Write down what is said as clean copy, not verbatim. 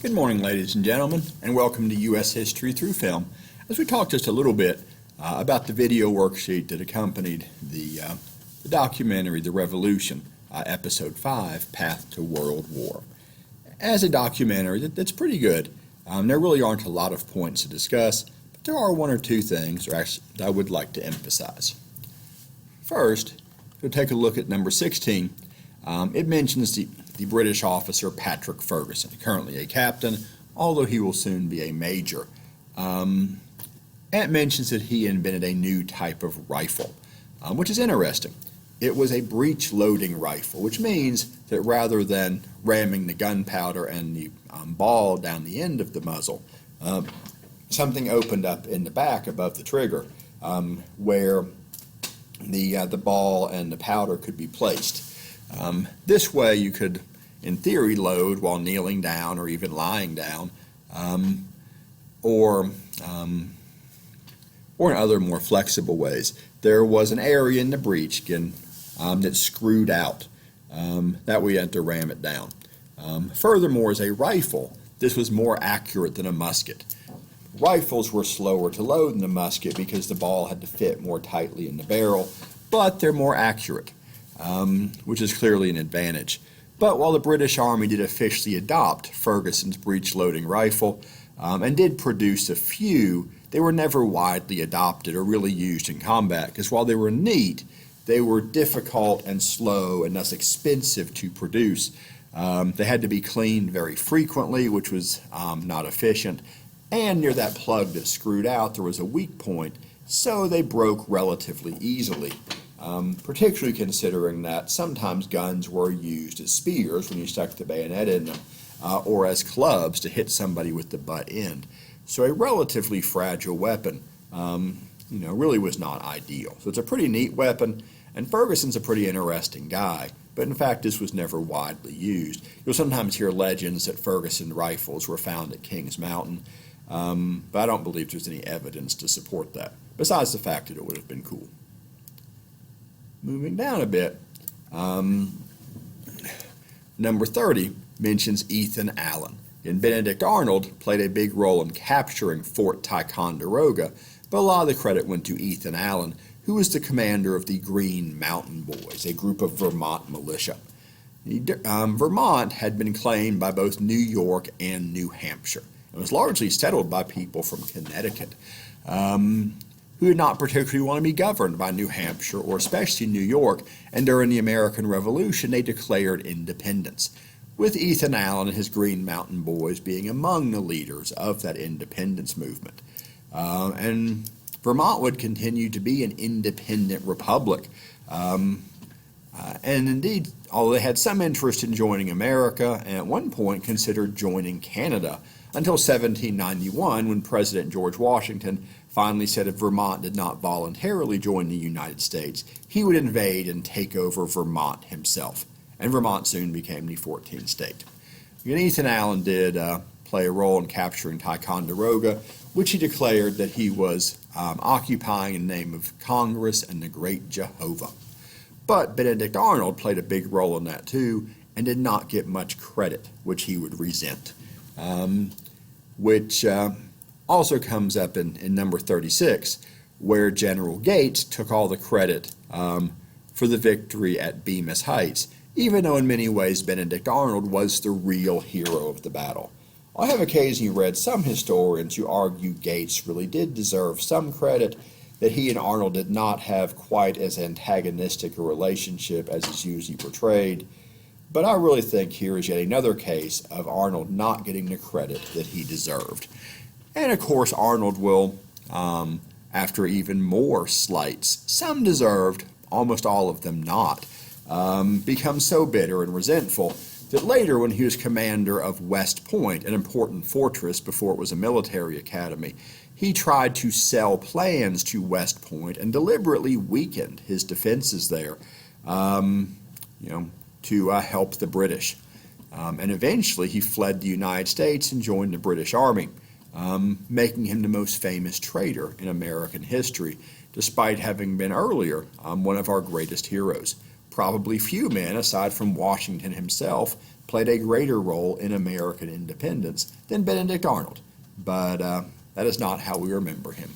Good morning, ladies and gentlemen, and welcome to U.S. History Through Film, as we talk just a little bit about the video worksheet that accompanied the documentary The Revolution, Episode 5, Path to World War. As a documentary that's pretty good, there really aren't a lot of points to discuss, but there are one or two things that I would like to emphasize. First, we'll take a look at number 16. It mentions the British officer Patrick Ferguson, currently a captain, although he will soon be a major. And it mentions that he invented a new type of rifle, which is interesting. It was a breech-loading rifle, which means that rather than ramming the gunpowder and the ball down the end of the muzzle, something opened up in the back above the trigger where the ball and the powder could be placed. This way you could, in theory, load while kneeling down or even lying down, or in other more flexible ways. There was an area in the breech that screwed out. That way you had to ram it down. Furthermore, as a rifle, this was more accurate than a musket. Rifles were slower to load than a musket because the ball had to fit more tightly in the barrel, but they're more accurate, which is clearly an advantage. But while the British Army did officially adopt Ferguson's breech-loading rifle and did produce a few, they were never widely adopted or really used in combat, because while they were neat, they were difficult and slow and thus expensive to produce. They had to be cleaned very frequently, which was not efficient, and near that plug that screwed out there was a weak point, so they broke relatively easily. Particularly considering that sometimes guns were used as spears when you stuck the bayonet in them, or as clubs to hit somebody with the butt end. So a relatively fragile weapon, really was not ideal. So it's a pretty neat weapon, and Ferguson's a pretty interesting guy, but in fact this was never widely used. You'll sometimes hear legends that Ferguson rifles were found at Kings Mountain, but I don't believe there's any evidence to support that, besides the fact that it would have been cool. Moving down a bit, number 30 mentions Ethan Allen. And Benedict Arnold played a big role in capturing Fort Ticonderoga, but a lot of the credit went to Ethan Allen, who was the commander of the Green Mountain Boys, a group of Vermont militia. Vermont had been claimed by both New York and New Hampshire, and was largely settled by people from Connecticut, who did not particularly want to be governed by New Hampshire or especially New York, and during the American Revolution they declared independence, with Ethan Allen and his Green Mountain Boys being among the leaders of that independence movement. And Vermont would continue to be an independent republic, and indeed, although they had some interest in joining America, and at one point considered joining Canada, until 1791 when President George Washington finally said if Vermont did not voluntarily join the United States, he would invade and take over Vermont himself. And Vermont soon became the 14th state. And Ethan Allen did play a role in capturing Ticonderoga, which he declared that he was occupying in the name of Congress and the great Jehovah. But Benedict Arnold played a big role in that too, and did not get much credit, which he would resent. Which also comes up in number 36, where General Gates took all the credit for the victory at Bemis Heights, even though in many ways Benedict Arnold was the real hero of the battle. I have occasionally read some historians who argue Gates really did deserve some credit, that he and Arnold did not have quite as antagonistic a relationship as is usually portrayed, but I really think here is yet another case of Arnold not getting the credit that he deserved. And of course Arnold will, after even more slights, some deserved, almost all of them not, become so bitter and resentful that later when he was commander of West Point, an important fortress before it was a military academy, he tried to sell plans to West Point and deliberately weakened his defenses there, to help the British. And eventually he fled the United States and joined the British Army, making him the most famous traitor in American history, despite having been earlier one of our greatest heroes. Probably few men, aside from Washington himself, played a greater role in American independence than Benedict Arnold, but that is not how we remember him.